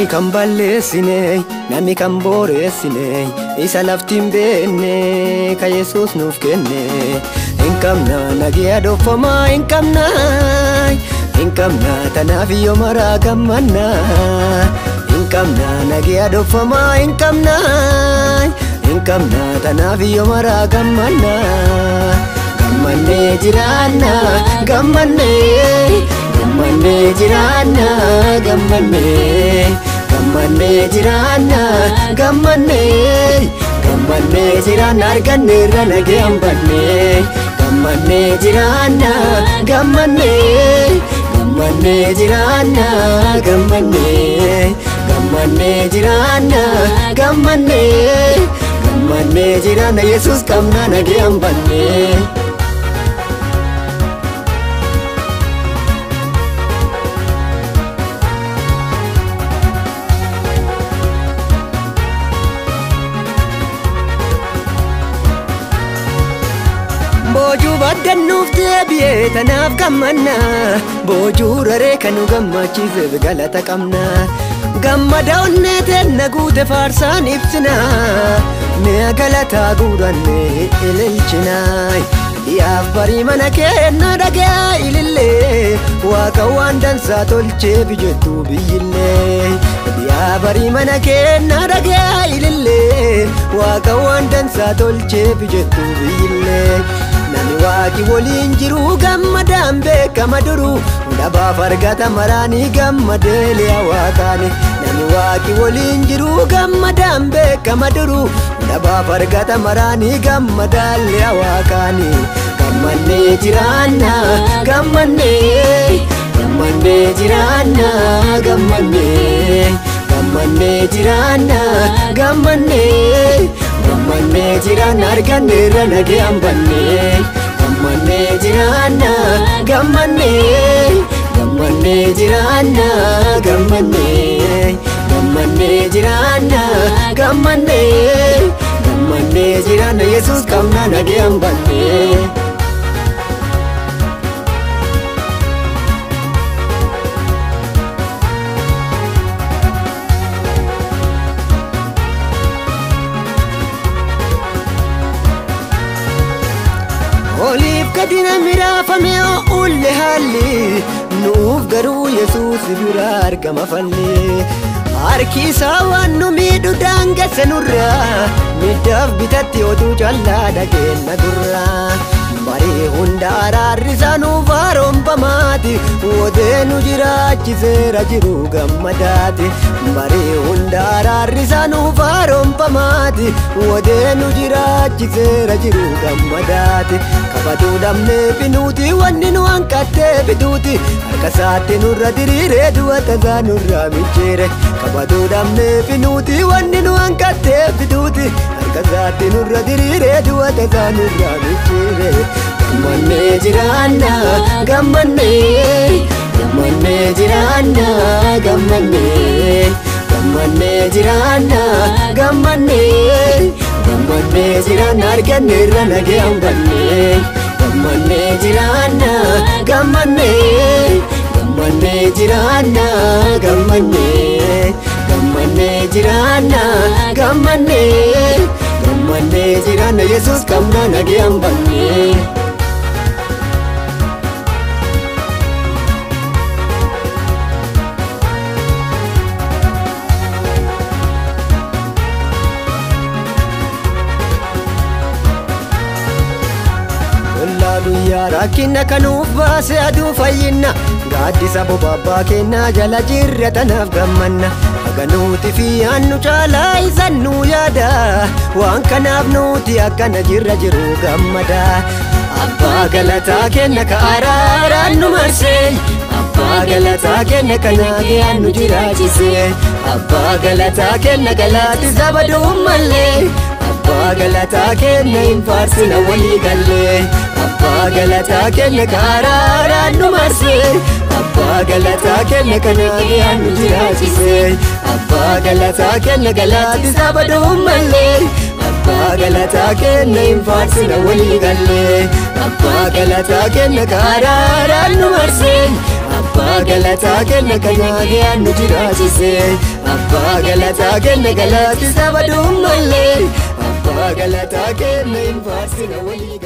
Nami kan balleessine nami kan boreessine isa laftiin beenne ka Yesuus nuuf kenne. Hin qabna nagaa dhoofama hin qabna tanaaf yoo maraa gammanna. Hin qabna nagaa dhoofama hin qabna tanaaf yoo maraa gammanna. Gammannee jiraanna gammannee jiraanna gammannee jiraanna jiraanna arganne irra nagee hambanne. Gammannee jiraanna gammannee jiraanna gammannee jiraanna gammannee jiraanna Yesuus qabna nagee hambanne. Boojuu baddannuuf deebi'ee tanaaf gammanna. Boojuu raree kan nu gammachiiseef galata qabna. Gammada onnee teenna guute faarsaan ibsina. Mi'a galataa guurannee ililchina. Yaaf barii mana keenna dhagaa ilillee Waaqa waan dansaa tolchee bijettuu biyyillee. Yaa barii mana keenna dhagaa ilillee Waaqa waan dansaa tolchee bijettuu biyyillee. Nami Waaqi waliin jiru gammadaan beekama duru dhabaaf argata maraanii gammadee li'a Waaqaani. Nami Waaqi waliin jiru gammadaan beekama duru dhabaaf argata maraanii gammadaan li'a Waaqaani. Gammannee jiraanna gammannee jiraanna gammannee jiraanna gammannee jiraanna arganne irra nagee hambanne. Gammannee jiraanna gammannee jiraanna gammannee jiraanna gammannee jiraanna Yesuus qabna nagee hambanne. Oliif gadina miraafame ulle haalli nuuf garuu Yesuus bira argama falli. Harki isaa waan nu miidhu daangesse nurra midhaaf bitatti oduu callaa dhageenna gurra. Barii hunda araarri isaa nuuf haaromfamaati odee nu jiraachiseera jiru gammadaati. Barii hunda araarri isaa nuuf haaromfamaati odee nu jiraachiseera jiru gammadaati. Kabaduu dhabnee binuuti wanni nu hanqattee biduuti harka isaatti nurra diriiree du'ata isaa nurraa mijjeere. Kabaduu dhabnee binuuti wanni nu hanqattee biduuti harka isaatti nurra diriiree du'ata isaa nurraa mijjeere. Gammannee jiraanna gammannee jiraanna gammannee jiraanna gammannee jiraanna arganne irra nagee hambanne. Gammannee jiraanna gammannee jiraanna gammannee jiraanna gammannee jiraanna Yesuus qabna nagee hambanne. Guyyaa rakkina kanuuf baase aduu fayyinna gaaddisa bobabbaa kennaa jala jirra tanaaf gammanna. Haga nuti fi aannu caalaa isan nu yaada waan kanaaf nuti akkana jirra jiru gammada. Abbaa galataa kenna ka araaraan nu marsee Abbaa galataa kenna ka nagayaan nu jiraachise. Abbaa galataa kenna galaati sabaduun mallee Abbaa galataa kenna hin faarsina walii gallee. Abbaa galataa kenna ka araaraan nu marsee Abbaa galataa kenna ka nagayaan nu jiraachise. Abbaa galataa kenna galaati sabaduun mallee Abbaa galataa kenna hin faarsina walii gallee. Abbaa galataa kenna kaaraaraan nu marsee Abbaa galataa kenna kanyaagee nu jiraachisee Abbaa galataa kenna galaatisa baduun mallee Abbaa galataa kenna hin faarsina walii